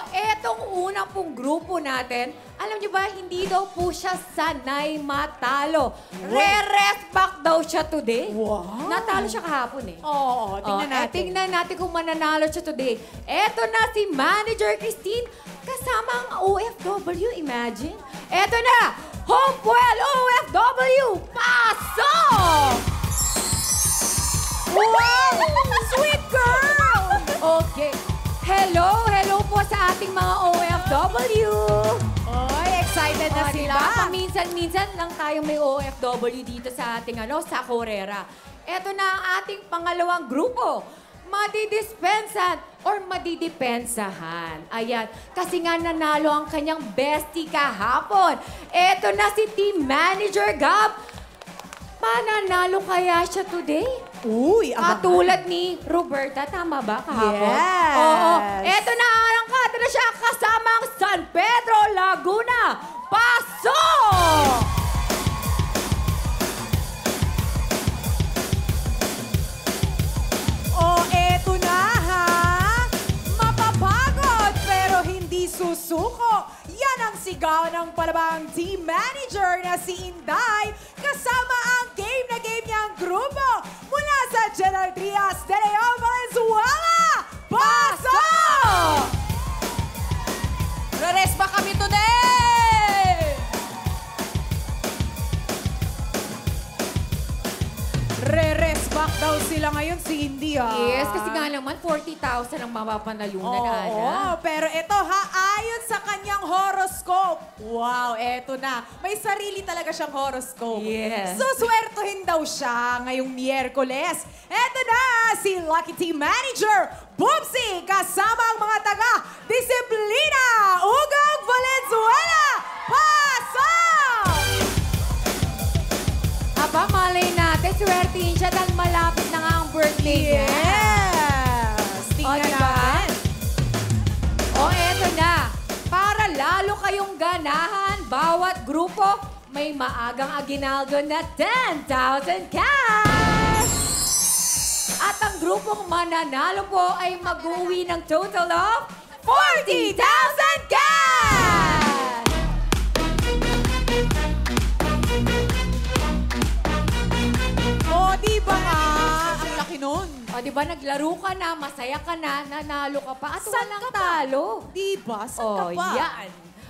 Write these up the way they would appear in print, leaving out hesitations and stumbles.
etong unang pong grupo natin, alam niyo ba, hindi daw po siya sanay matalo. Re-rest back daw siya today. Wow. Natalo siya kahapon eh. Oo, tingnan natin. Tingnan natin kung mananalo siya today. Eto na si Manager Christine, kasama ang OFW, imagine. Eto na, Hopewell OFW, pasok! Wow! Sweet girl! Okay. Hello po sa ating mga OFW. Oy, excited na sila. Diba? Paminsan-minsan lang tayo may OFW dito sa ating sa Correra. Ito na ang ating pangalawang grupo. Madidispensan or madidepensahan. Ayan. Kasi nga nanalo ang kanyang bestie kahapon. Ito na si Team Manager Gab. Mananalo kaya siya today? Uy, Tulad ni Roberta, tama ba kahapon? Yes. Oo. Eto na, arangkada na siya kasama ang San Pedro, Laguna. Pasok! Eto na ha. Mapapagod pero hindi susuko. Yan ang sigaw ng palabang team manager na si Inday kasama ang game na game niyang grupo mula sa General Trias de Leon, Valenzuela. Pasok! Rares ba kami today? Re-rest back daw sila ngayon si Indy ha. Yes, kasi nga naman 40,000 ang mapapanalunan na. Oo, pero ito ha, ayon sa kanyang horoscope. Wow, eto na. May sarili talaga siyang horoscope. Yes. Suswertuhin daw siya ngayong Miyerkules. Eto na, si Lucky Team Manager, Boopsy, kasama ang mga taga-disiplina, Ugong Valenzuela. Pasok! Aba, malay natin, swertihin siya dahil malapit na nga ang birthday niya. Yes! Tingnan diba? natin. Eto na. Para lalo kayong ganahan, bawat grupo may maagang aginaldo na 10,000 cash! At ang grupong mananalo po ay mag-uwi ng total of 40,000 cash! Diba nga? Ang laki nun. Diba naglaro ka na, masaya ka na, nanalo ka pa, at Saan walang ka pa? talo. Diba? Saan ka pa? Yan.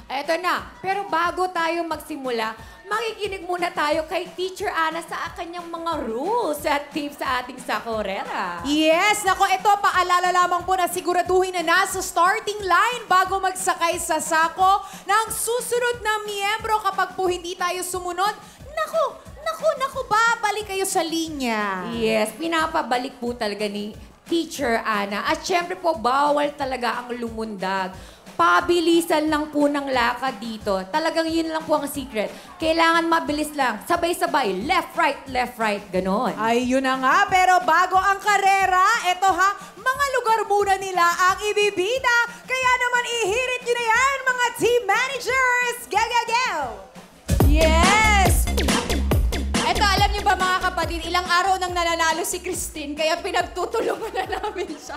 Eto na. Pero bago tayo magsimula, makikinig muna tayo kay Teacher Ana sa kanyang mga rules at tips sa ating Sakorera. Yes! Nako, ito, paalala lamang po na siguraduhin na nasa starting line bago magsakay sa sako ng susunod na miyembro kapag po hindi tayo sumunod. Naku, babalik kayo sa linya. Yes, pinapabalik po talaga ni Teacher Ana. At syempre po, bawal talaga ang lumundag. Pabilisan lang po ng lakad dito. Talagang yun lang po ang secret. Kailangan mabilis lang. Sabay-sabay. Left, right, ganon. Ay, yun na nga. Pero bago ang karera, eto ha, mga lugar muna nila ang ibibida. Kaya naman ihirit nyo na yan, mga team managers. Go! Yes! Eto, alam niyo ba mga kapatid, ilang araw nang nananalo si Christine, kaya pinagtutulungan na namin siya.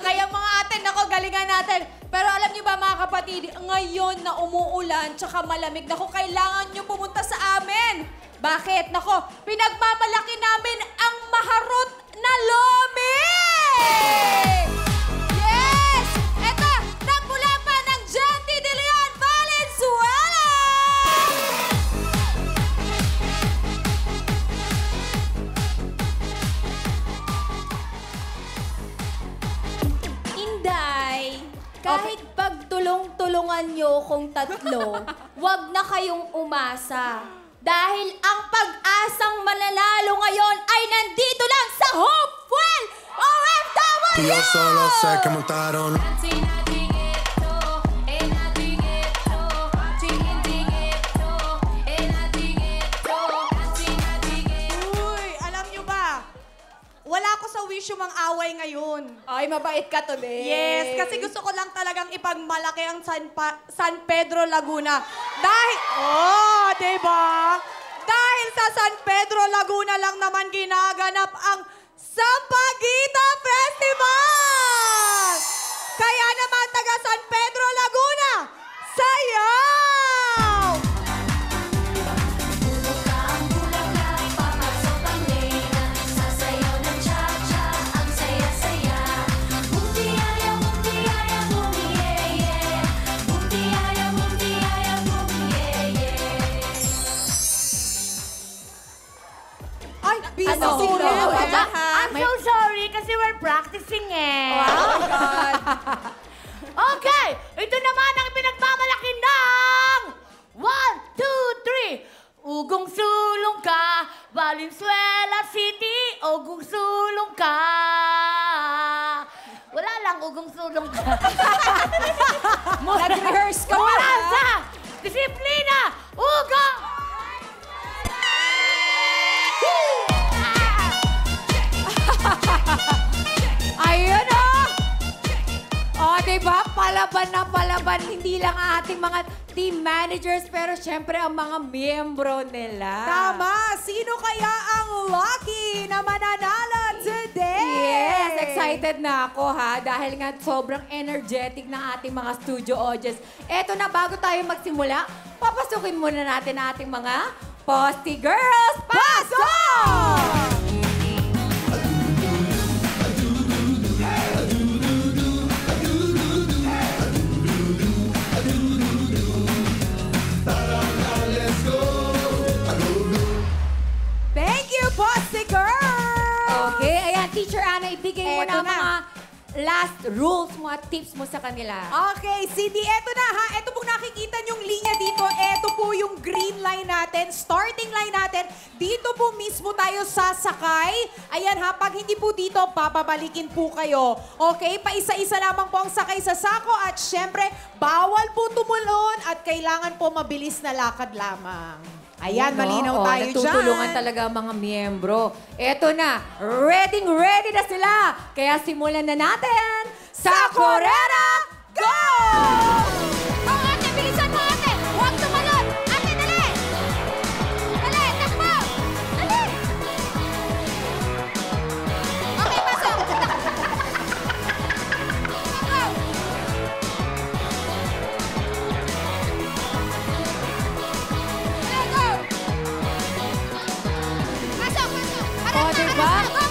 Kaya mga ate, nako, galingan natin. Pero alam niyo ba mga kapatid, ngayon na umuulan, tsaka malamig, nako, kailangan niyo pumunta sa amin. Bakit? Nako, pinagmamalaki namin ang maharot na lomi! Yes! Eto, nagmula pa ng Janty de Leon, Valenzuela! Inday, kahit pagtulong-tulungan nyo kong tatlo, wag na kayong umasa. Dahil ang pag-asang mananalo ngayon ay nandito lang sa Hopewell OFW! Yo solo sé que montaron. Uy, alam nyo ba? Wala ko sa wish yung mga away ngayon. Ay, mabait ka today. Yes, kasi gusto ko lang talagang ipagmalaki ang San Pedro, Laguna. Dahil, diba? Dahil sa San Pedro, Laguna lang naman ginaganap ang Sampaguita Festival! Kaya naman taga San Okay, ito naman ang pinagmamalaki ng 1, 2, 3. Ugong sulong ka, Valenzuela City, ugong sulong ka. Wala lang, ugong sulong ka. Nag-rehearse ka Wala ba? sa disiplina, ugong. Ayun o! O, diba? Palaban na palaban. Hindi lang ang ating mga team managers, pero syempre ang mga miyembro nila. Tama! Sino kaya ang lucky na mananalo today? Yes! Excited na ako ha. Dahil nga sobrang energetic ng ating mga studio audience. Eto na, bago tayo magsimula, papasukin muna natin ang ating mga Posty Girls. Pasok! Thank you, Posty Girl! Okay, ayan, Teacher Ana, ibigay mo Eto na ang na. mga last rules mo at tips mo sa kanila. Okay, Cindy, eto na ha. Eto pong nakikita nyong linya dito. Eto po yung green line natin, starting line natin. Dito po mismo tayo sasakay. Ayan ha, pag hindi po dito, papabalikin po kayo. Okay, paisa-isa lamang po ang sakay sa sako at syempre, bawal po tumulon at kailangan po mabilis na lakad lamang. Ayan, malinaw tayo dyan. Nagtutulungan talaga ang mga miyembro. Eto na, ready na sila. Kaya simulan na natin sa Corera Go! Oh, ate, bilisan mo, ate! Huwag tumalon! Ate, dali! Dali, takbo! Dali! Okay, pasok! Go! Dali, go! Pasok! O, diba? Go!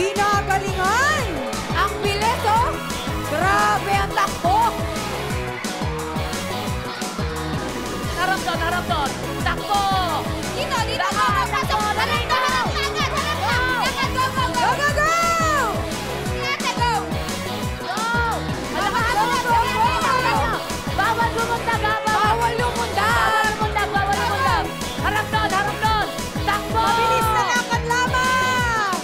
Ginagalingan! Ang bilis, oh! Grabe ang takbo! Harap doon. Takbo! Dito! Go! Pasok! Dali, go! Agad! Go! Go, go, go! Ate, go! Go! Bawal lumundag, ha? Bawal lumundag! Bawal lumundag! Harap doon! Takbo! Mabilis na lakad lamang!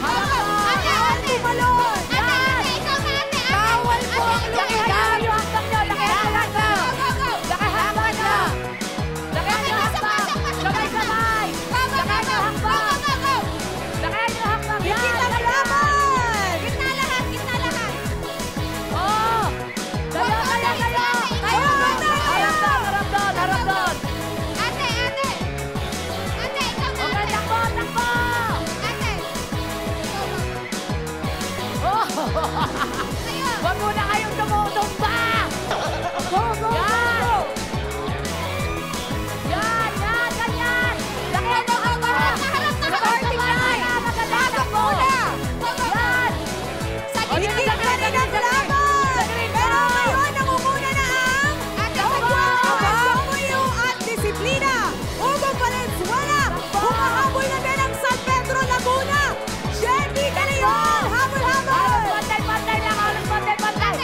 Bawal tumalon! Ate, ikaw na, ate! Bawal po ang lumundag! Yung hakbang nyo! Nakihalang na! Nakihalang na! Nakihalang yung hakbang! Sabay-sabay! Nakihalang yung hakbang! Nakihalang yung hakbang! Higit ang laban! Gitna lahat! Oo! Kayo! Harap doon! Ate, ikaw na! Okay, takbo! Ate! Oh! Huwag muna kayong tumutumba! Go, go, Yan! Yan! Ganyan! Lakihan yung hakbang! Starting line! Pasok muna! Yan! Higit na rin ang laban! Pero ngayon, nangunguna na ang W at Disiplina. Ugong Valenzuela. Humahabol na din ang San Pedro Laguna. Jenny De Leon. Habol-habol. Pantay lang! Pantay!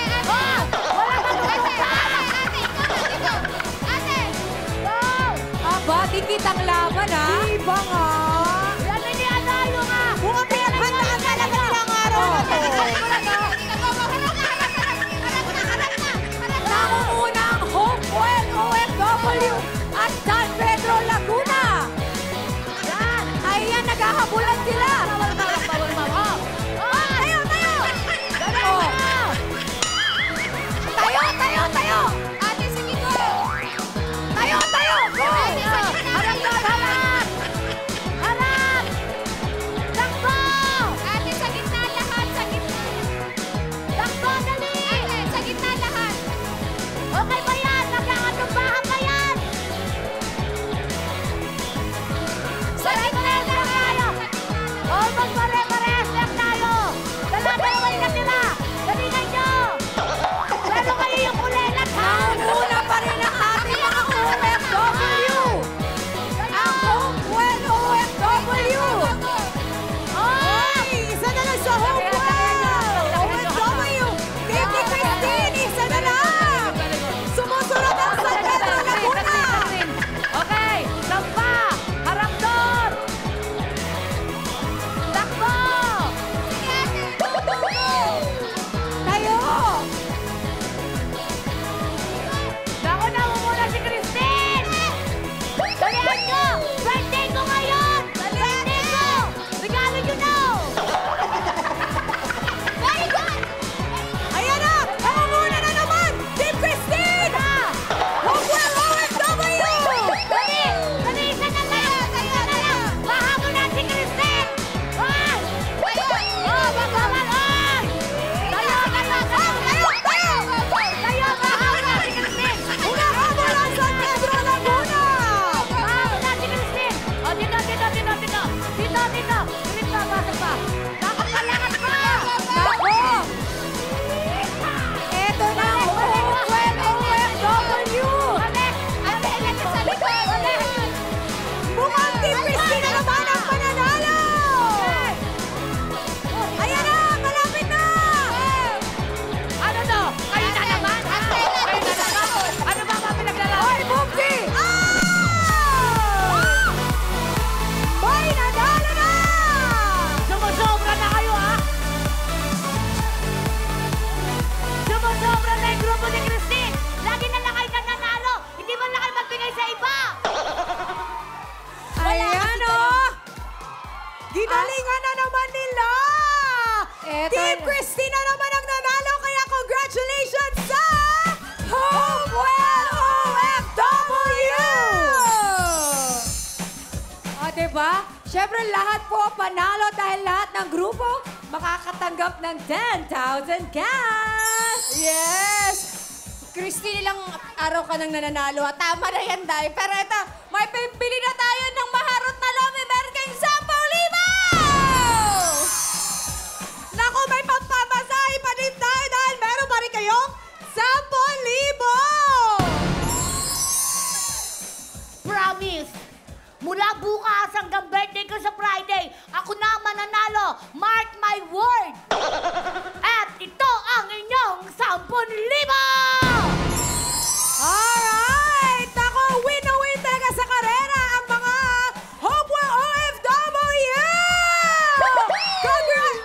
ba? Siyempre, lahat po panalo dahil lahat ng grupo makakatanggap ng 10,000 cash! Yes! Christy, ilang araw ka nang nananalo. Tama na yan, Day. Pero ito, may pipili na tayo ng maharot na lomi. Meron kayong 10,000! Naku, may pampamasahe pa din tayo dahil meron pa rin kayong 10,000! Promise! Mula bukas hanggang birthday ko sa Friday, ako na mananalo. Mark my word! At ito ang inyong 10,000! Alright! Ako, win na win talaga sa karera ang mga Hopewell OFW! Congratulations!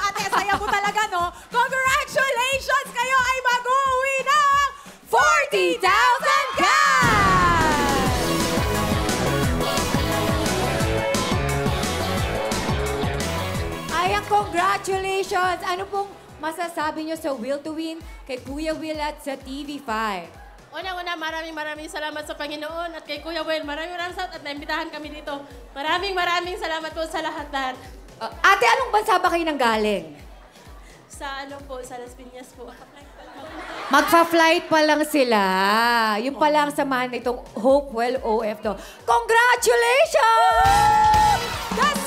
Ate, saya mo talaga, no? Congratulations! Kayo ay mag-uwi ng 40,000 cash! Ayan, congratulations! Ano pong masasabi nyo sa Will to Win kay Kuya Will at sa TV5? Una-una, maraming salamat sa Panginoon at kay Kuya Will. Maraming salamat at naimbitahan kami dito. Maraming salamat po sa lahat. Ate, anong bansa ba kayo nang galing? Sa sa Las Piñas po. Magfa-flight pa lang sila. Yung pa lang samahan nitong Hopewell OFW. Congratulations! That's